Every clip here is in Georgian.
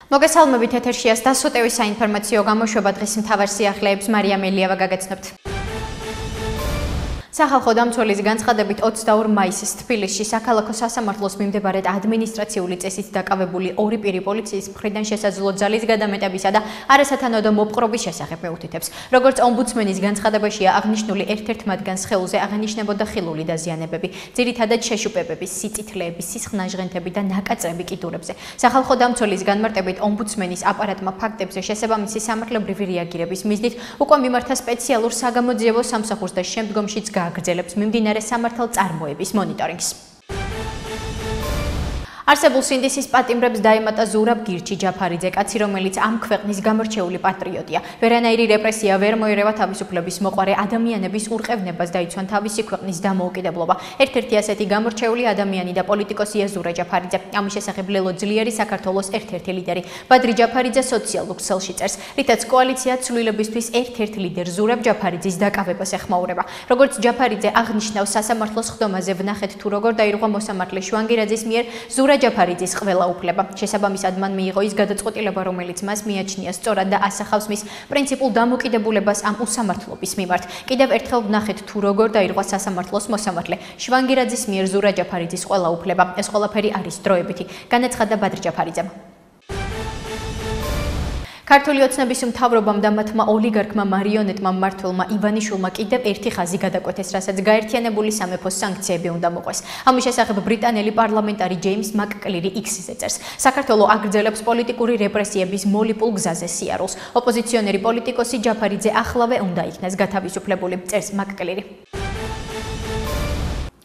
მოგესალმებით ეთერშია დასოტევის საინფორმაციო გამოშვება დღის მთავარ სიახლეებს მარია მელიევა გაგაცნობთ. სახალხო დამცველის განცხადებით 22 მაისს თბილისში საქალაქო სასამართლოს მიმდებარედ ადმინისტრაციული წესით დაკავებული ორი პირი პოლიციის მხრიდან შესაძლო ძალის გადამეტებისა და არასათანადო მოპყრობის შესახებ მეუთითებს. როგორც ომბუდსმენის განცხადებაშია აღნიშნული ერთ-ერთ მათგანს ხელზე აღენიშნებოდა ხილული დაზიანებები, ძირითადად შეშუპებების, სიწითლეების, სისხლნაჟღენთები და ნაკაწრები კიდურებზე. სახალხო დამცველის განმარტებით ომბუდსმენის აპარატმა ფაქტებზე შესაბამისი სამართლებრივი რეაგირების მიზნით უკვე მიმართა სპეციალურ საგამოძიებო სამსახურს და შემდგომშიც აგრძელებს მიმდინარე სამართალ წარმოების მონიტორინგს. არსებულ სინდისის პატიმრებს დაემატა ზურაბ გირჩი ჯაფარიძე, კაცი, რომელიც ამ ქვეყნის გამორჩეული პატრიოტია. ვერანაირი რეპრესია ვერ მოერევა თავისუფლების მოყვარე ადამიანების ურყევნებას დაიცვან თავისი ქვეყნის დამოუკიდებლობა. ერთ-ერთი ასეთი გამორჩეული ადამიანი და პოლიტიკოსია ზურაბ ჯაფარიძე. ამის შესახებ ლელო ძლიერი საქართველოს ერთ-ერთი ლიდერი. ბადრი ჯაფარიძე სოციალურ ქსელში წერს, რითაც კოალიცია ცვლილებისთვის ერთ-ერთ ლიდერ ზურაბ ჯაფარიძის დაკავებას ეხმაურება. როგორც ჯაფარიძე აღნიშნავს სასამართლოს ხდომაზე, ვნახეთ თუ როგორ დაირღვა მოსამართლე შვანგირაძის მიერ ზურაბ ჯაფარიძის ყველა უფლება. შესაბამისად მან მიიღო ის გადაწყვეტილება, რომელიც მას მიაჩნია სწორად და ასახავს მის პრინციპულ დამოკიდებულებას ამ უსამართლობის მიმართ. კიდევ ერთხელ ვნახეთ თუ როგორ დაირღვა სასამართლოს მოსამართლე შვანგირაძის მიერ ზურაბ ჯაფარიძის ყველა უფლება. ეს ყველაფერი არის დროებითი, განაცხადა ბადრი ჯაფარიძემ. ქართული ოცნების მთავრობამ და მათმა ოლიგარქმა მარიონეტმა მმართველმა ივანიშვილმა კიდევ ერთი ხაზი გადაკვეთეს, რასაც გაერთიანებული სამეფოს სანქციები უნდა მოყვეს. ამის შესახებ ბრიტანელი პარლამენტარი ჯეიმს მაკკლირი X-ზე წერს. საქართველო აგრძელებს პოლიტიკური რეპრესიების მოლიპულ გზაზე სიარულს. ოპოზიციონერი პოლიტიკოსი ჯაფარიძე ახლავე უნდა იქნას გათავისუფლებული, წერს მაკკლირი.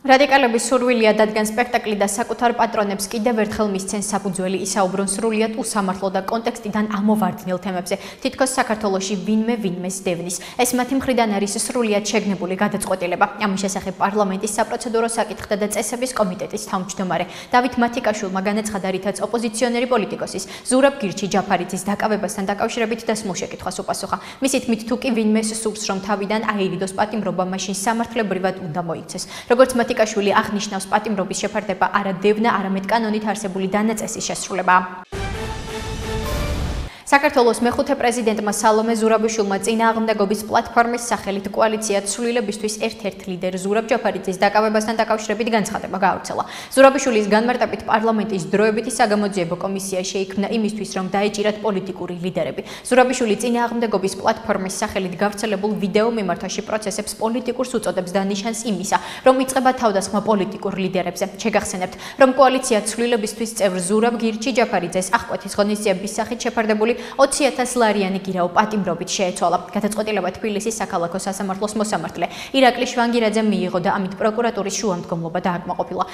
რადიკალების სურვილია დადგან სპექტაკლი და საკუთარ პატრონებს კიდევ ერთხელ მისცენ საფუძველი ისაუბრონ სრულიად უსამართლო და კონტექსტიდან ამოვარდნილ თემებზე. თითქოს საქართველოში ვინმეს დევნის. ეს მათი მხრიდან არის სრულიად შეგნებული გადაწყვეტილება. ამის შესახებ პარლამენტის საპროცედურო საკითხთა და წესების კომიტეტის თავმჯდომარე დავით მათიკაშვილმა განაცხადა, რითაც ოპოზიციონერი პოლიტიკოსის ზურაბ გირჩი ჯაფარიძის დაკავებასთან დაკავშირებით დასმულ შეკითხვას უპასუხა. მისით მით თუ კი ვინმეს სურს, რომ თავიდან აირიდოს პატიმრობა, მაშინ სამართლებრივად უნდა მოიქცეს. როგორც მათიკაშვილი აღნიშნავს, პატიმრობის შეფარდება არა დევნა, არამედ კანონით არსებული დანაწესის შესრულებაა. საქართველოს მეხუთე პრეზიდენტმა სალომე ზურაბიშვილმა წინააღმდეგობის პლატფორმის სახელით კოალიცია ცვლილებისთვის ერთ-ერთ ლიდერ ზურაბ ჯაფარიძის დაკავებასთან დაკავშირებით განცხადება გაავრცელა. ზურაბიშვილის განმარტებით პარლამენტის დროებითი საგამოძიებო კომისია შეიქმნა იმისთვის, რომ დაეჭირათ პოლიტიკური ლიდერები. ზურაბიშვილი წინააღმდეგობის პლატფორმის სახელით გავრცელებულ ვიდეო მიმართვაში პროცესებს პოლიტიკურს უწოდებს და ნიშანს იმისა, რომ იწყება თავდასხმა პოლიტიკურ ლიდერებზე. შეგახსენებთ, რომ კოალიცია ცვლილებისთვის წევრ ზურაბ გირჩი ჯაფარიძეს აღკვეთის ღონისძიების სახით შეფარდებული 20,000 ლარიანი გირაო პატიმრობით შეეცვალა. გადაწყვეტილება თბილისის საქალაქო სასამართლოს მოსამართლე ირაკლი შვანგირაძემ მიიღო და ამით პროკურატურის შუამდგომლობა დააკმაყოფილა.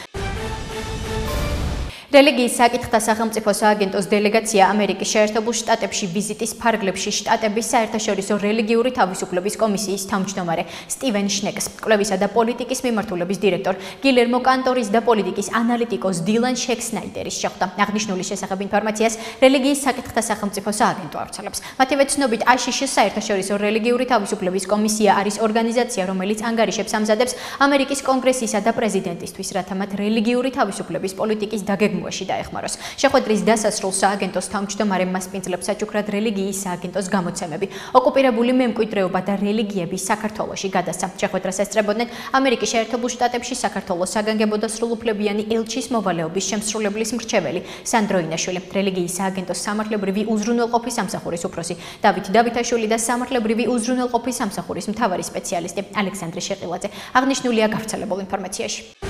რელიგიის საკითხთა სახელმწიფო სააგენტოს დელეგაცია ამერიკის შეერთებულ შტატებში ვიზიტის ფარგლებში შტატების საერთაშორისო რელიგიური თავისუფლების კომისიის თავმჯდომარე სტივენ შნეკს, კვლევისა და პოლიტიკის მიმართულების დირექტორ გილერმო კანტორის და პოლიტიკის ანალიტიკოს დილან შექსნაიდერის შეხვდა. აღნიშნული შესახებ ინფორმაციას რელიგიის საკითხთა სახელმწიფო სააგენტო ავრცელებს. მათივე ცნობით ASHISH საერთაშორისო რელიგიური თავისუფლების კომისია არის ორგანიზაცია, რომელიც ანგარიშებს ამზადებს ამერიკის კონგრესისა და პრეზიდენტისთვის, რათა მათ რელიგიური თავისუფლების პოლიტიკის დაგეგმვა დაეხმაროს. შეხვედრის დასასრულს სააგენტოს თავმჯდომარემ მასპინძლებს საჩუქრად რელიგიის სააგენტოს გამოცემები, ოკუპირებული მემკვიდრეობა და რელიგიები საქართველოში გადასცა. შეხვედრას ესწრებოდნენ ამერიკის შეერთებულ შტატებში საქართველოს საგანგებო და სრულუფლებიანი ელჩის მოვალეობის შემსრულებლის მრჩეველი სანდრო ინაშვილი, რელიგიის სააგენტოს სამართლებრივი უზრუნველყოფის სამსახურის უფროსი დავით დავითაშვილი და სამართლებრივი უზრუნველყოფის სამსახურის მთავარი სპეციალისტი ალექსანდრე შეყილაძე. აღნიშნულია გავრცელებულ ინფორმაციაში.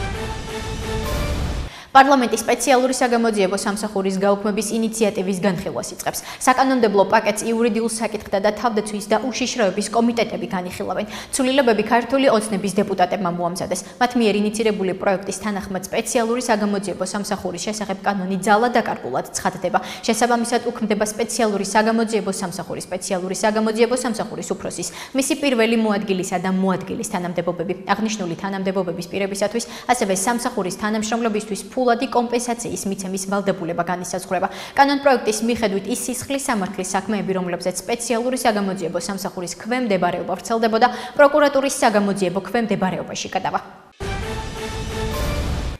პარლამენტის სპეციალური საგამოძიებო სამსახურის გაუქმების ინიციატივის განხილვას იწყებს. საკანონმდებლო პაკეტს იურიდიულ საკითხთა და თავდაცვის და უშიშროების კომიტეტები განიხილავენ. ცვლილებები ქართული ოცნების დეპუტატებმა მოამზადეს. მათ მიერ ინიცირებული პროექტის თანახმად სპეციალური საგამოძიებო სამსახურის შესახებ კანონი ძალა დაკარგულად ცხადდება. შესაბამისად უქმდება სპეციალური საგამოძიებო სამსახურის სპეციალური საგამოძიებო სამსახურის უფროსის, მისი პირველი მოადგილისა და მოადგილის თანამდებობები. აღნიშნული თანამდებობების პირებისათვის ასევე სამსახურის თანამშრომლობისთვის ფულადი კომპენსაციის მიცემის ვალდებულება განისაზღვრება. კანონპროექტის მიხედვით ის სისხლის სამართლის საქმეები, რომლებზეც სპეციალური საგამოძიებო სამსახურის ქვემდებარეობა ვრცელდებოდა, პროკურატურის საგამოძიებო ქვემდებარეობაში გადავა.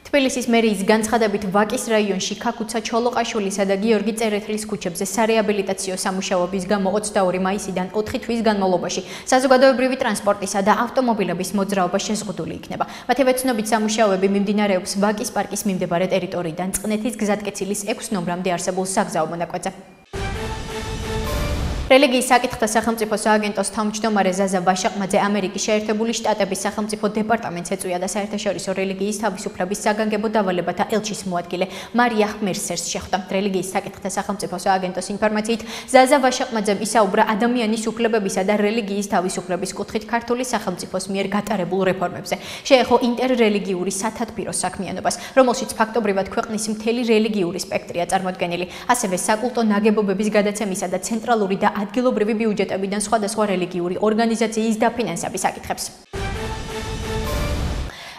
თბილისის მერიის განცხადებით ვაკის რაიონში ქაქუცა ჩოლოყაშვილისა და გიორგი წერეთლის ქუჩებზე სარეაბილიტაციო სამუშაოების გამო 22 მაისიდან 4 თვის განმავლობაში საზოგადოებრივი ტრანსპორტისა და ავტომობილების მოძრაობა შეზღუდული იქნება. მათივე ცნობით სამუშაოები მიმდინარეობს ვაკის პარკის მიმდებარე ტერიტორიიდან წყნეთის გზატკეცილის 6 ნომრამდე არსებულ საგზაო მონაკვეთზე. რელიგიის საკითხთა სახელმწიფო სააგენტოს თავმჯდომარე ზაზა ვაშაყმაძე ამერიკის შეერთებული შტატების სახელმწიფო დეპარტამენტს ეწვია და საერთაშორისო რელიგიის თავისუფლების საგანგებო დავალებათა ელჩის მოადგილე მარია ხმერსერს შეხვდა. რელიგიის საკითხთა სახელმწიფო სააგენტოს ინფორმაციით ზაზა ვაშაყმაძემ ისაუბრა ადამიანის უფლებებისა და რელიგიის თავისუფლების კუთხით ქართული სახელმწიფოს მიერ გატარებულ რეფორმებზე. შეეხო ინტერრელიგიური სათათბირო საქმიანობას, რომელშიც ფაქტობრივად ქვეყნის მთელი რელიგიური სპექტრია წარმოდგენილი, ასევე საკულტო ნაგებობების გადაცემისა და ცენტრალური და ადგილობრივი ბიუჯეტებიდან სხვადასხვა რელიგიური ორგანიზაციის დაფინანსების საკითხებს.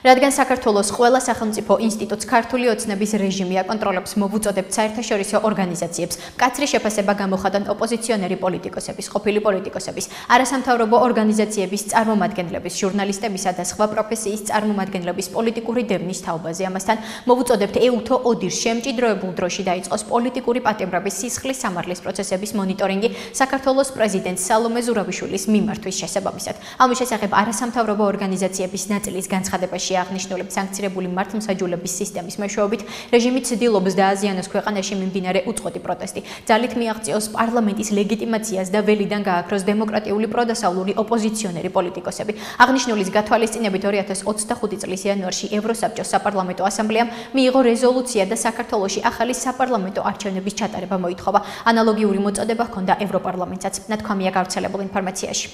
რადგან საქართველოს ყველა სახელმწიფო ინსტიტუტს ქართული ოცნების რეჟიმი აკონტროლებს, მოვუწოდებთ საერთაშორისო ორგანიზაციებს, მკაცრი შეფასება გამოხატონ ოპოზიციონერი პოლიტიკოსების, ყოფილი პოლიტიკოსების, არასამთავრობო ორგანიზაციების წარმომადგენლების, ჟურნალისტებისა და სხვა პროფესიის წარმომადგენლების პოლიტიკური დევნის თაობაზე. ამასთან მოვუწოდებთ ეუთო ოდირს შემჭიდროებულ დროში დაიწყოს პოლიტიკური პატიმრების სისხლის სამართლის პროცესების მონიტორინგი საქართველოს პრეზიდენტ სალომე ზურაბიშვილის მიმართვის შესაბამისად. ამის შესახებ არასამთავრობო ორგანიზაციების ნაწილის განცხადებაში აღნიშნული სანქცირებული მართლმსაჯულების სისტემის მეშვეობით რეჟიმი ცდილობს დააზიანოს ქვეყანაში მიმდინარე უწყვეტი პროტესტი, ძალით მიაღწიოს პარლამენტის ლეგიტიმაციას და ველიდან გააქროს დემოკრატიული პროდასავლური ოპოზიციონერი პოლიტიკოსები. აღნიშნულის გათვალისწინებით 2025 წლის იანვარში ევროსაბჭოს საპარლამენტო ასამბლეამ მიიღო რეზოლუცია და საქართველოში ახალი საპარლამენტო არჩევნების ჩატარება მოითხოვა. ანალოგიური მოწოდება ჰქონდა ევროპარლამენტსაც. ნათქვამია გავრცელებულ ინფორმაციაში.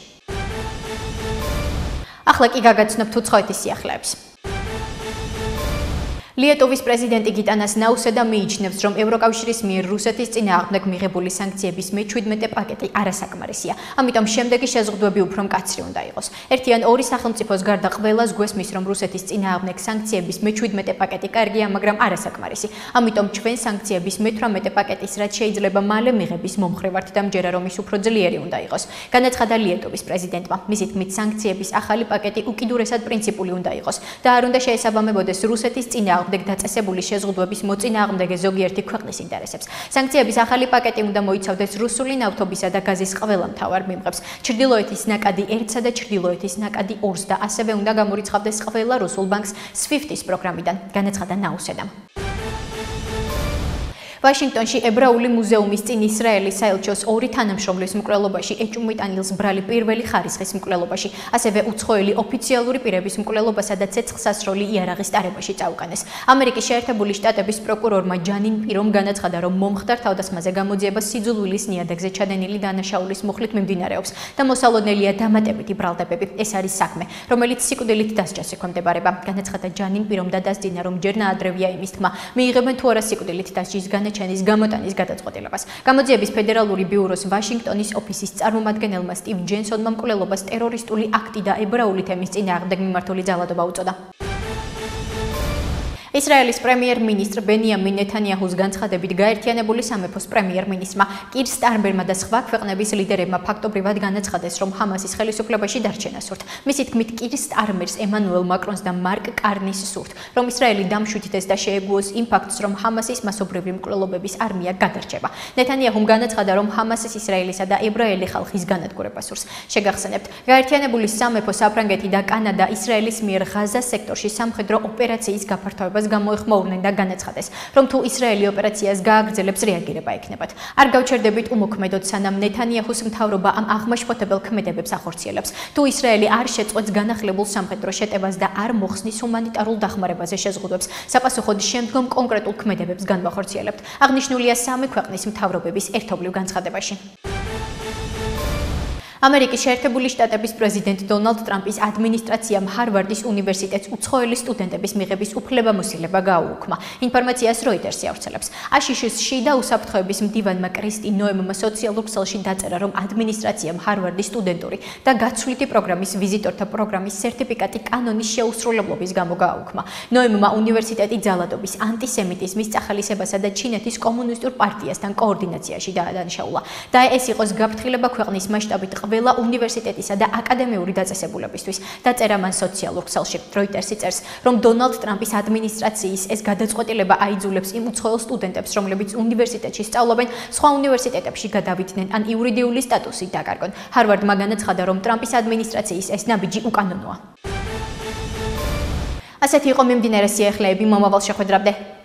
ახლა კი გაგაცნობთ უცხოეთის სიახლეებს. ლიეტუვის პრეზიდენტი გიტანას ნაუსედა მიიჩნევს, რომ ევროკავშირის მიერ რუსეთის წინააღმდეგ მიღებული სანქციების მე-17 პაკეტი არასაკმარისია. ამიტომ შემდეგი შეზღუდვები უფრო მკაცრი უნდა იყოს. ერთი ან ორი სახელმწიფოს გარდა ყველას გვესმის, რომ რუსეთის წინააღმდეგ სანქციების მე-17 პაკეტი კარგია, მაგრამ არასაკმარისი. ამიტომ ჩვენ სანქციების მე-18 პაკეტის რაც შეიძლება მალე მიღების მომხრე ვართ და მჯერა რომ ის უფრო ძლიერი უნდა იყოს. განაცხადა ლიეტუვის პრეზიდენტმა. მისი თქმით, სანქციების ახალი პაკეტი უკიდურესად პრინციპული უნდა იყოს და არ უნდა შეესაბამებოდეს რუსეთის წინააღმდეგ დაწესებული შეზღუდვების მოწინააღმდეგე ზოგიერთი ქვეყნის ინტერესებს. სანქციების ახალი პაკეტი უნდა მოიცავდეს რუსული ნავთობისა და გაზის ყველა მთავარ მიმღებს, ჩრდილოეთის ნაკადი 1-სა და ჩრდილოეთის ნაკადი 2-ს და ასევე უნდა გამორიცხავდეს ყველა რუსულ ბანკს SWIFT-ის პროგრამიდან, განაცხადა ნაუსედამ. ვაშინგტონში ებრაული მუზეუმის წინ ისრაელის საელჩოს ორი თანამშრომლის მკვლელობაში ეჭუმიტანილს ბრალი პირველი ხარისხის მკვლელობაში, ასევე უცხოელი ოფიციალური პირების მკვლელობასა და ცეცხლსასროლი იარაღის ტარებაში წაუყენეს. ამერიკის შეერთებული შტატების პროკურორმა ჯანინ პირომ განაცხადა, რომ მომხდარ თავდასხმაზე გამოძიება სიძულვილის ნიადაგზე ჩადენილი დანაშაულის მუხლით მიმდინარეობს და მოსალოდნელია დამატებითი ბრალდებები. ეს არის საქმე, რომელიც სიკვდილით დასჯას ექვემდებარება. განაცხადა ჯანინ პირომ და დასძინა, რომ ჯერ ნაადრევია იმის თქმა, მიიღებენ თუ არა სიკვდილით დასჯის ჩანის გამოტანის გადაწყვეტილებას. გამოძიების ფედერალური ბიუროს ვაშინგტონის ოფისის წარმომადგენელმა სტივ ჯენსონმა მკვლელობას ტერორისტული აქტი და ებრაული თემის წინააღმდეგ მიმართული ძალადობა უწოდა. ისრაელის პრემიერ-მინისტრ ბენიამინ ნეთანიაჰუს განცხადებით გაერთიანებული სამეფოს პრემიერ-მინისტრმა კირ სტარმერმა და სხვა ქვეყნების ლიდერებმა ფაქტობრივად განაცხადეს, რომ ჰამასის ხელისუფლებაში დარჩენა სურთ. მისი თქმით, კირ სტარმერს, ემანუელ მაკრონს და მარკ კარნის სურთ, რომ ისრაელი დამშვიდდეს და შეეგუოს იმ ფაქტს, რომ ჰამასის მასობრივი მკვლელობების არმია გადარჩება. ნეთანიაჰუმ განაცხადა, რომ ჰამასის ისრაელისა და ებრაელი ხალხის განადგურება სურს. შეგახსენებთ, გაერთიანებული სამეფო, საფრანგეთი და კანადა ისრაელის მიერ ღაზას სექტორში სამხედრო ოპერაციის გაფართოებას გამოეხმაურნენ და განაცხადეს, რომ თუ ისრაელი ოპერაციას გააგრძელებს, რეაგირება ექნებათ. არ გავჩერდებით უმოქმედოდ, სანამ ნეთანიაჰუს მთავრობა ამ აღმაშფოთებელ ქმედებებს ახორციელებს. თუ ისრაელი არ შეწყვეტს განახლებულ სამხედრო შეტევას და არ მოხსნის ჰუმანიტარულ დახმარებაზე შეზღუდვებს, საპასუხოდ შემდგომ კონკრეტულ ქმედებებს განვახორციელებთ. აღნიშნულია სამი ქვეყნის მთავრობების ერთობლივ განცხადებაში. ამერიკის შეერთებული შტატების პრეზიდენტ დონალდ ტრამპის ადმინისტრაციამ ჰარვარდის უნივერსიტეტს უცხოელი სტუდენტების მიღების უფლებამოსილება გააუქმა. ინფორმაციას როიტერსი ავრცელებს. აშშ-ში და უსაფრთხოების მდივანმა კრისტი ნოემმა სოციალურ ქსელში დაწერა, რომ ადმინისტრაციამ ჰარვარდის სტუდენტური და გაცვლითი პროგრამის ვიზიტორთა პროგრამის სერტიფიკატი კანონის შეუსრულებლობის გამო გააუქმა. ნოემმა უნივერსიტეტი ძალადობის, ანტისემიტიზმის წახალისებასა და ჩინეთის კომუნისტურ პარტიასთან კოორდინაციაში დაადანაშაულა. და ეს იყოს გაფრთხილება ქვეყნის მასშტაბით ყველა უნივერსიტეტისა და აკადემიური დაწესებულებისთვის. დაწერა მან სოციალურ ქსელში. Reuters-ი წერს, რომ დონალდ ტრამპის ადმინისტრაციის ეს გადაწყვეტილება აიძულებს იმ უცხოელ სტუდენტებს, რომლებიც უნივერსიტეტში სწავლობენ, სხვა უნივერსიტეტებში გადავიდნენ ან იურიდიული სტატუსი დაკარგონ. ჰარვარდმა განაცხადა, რომ ტრამპის ადმინისტრაციის ეს ნაბიჯი უკანონოა. ასეთი იყო მიმდინარე სიახლეები მომავალ შეხვედრამდე.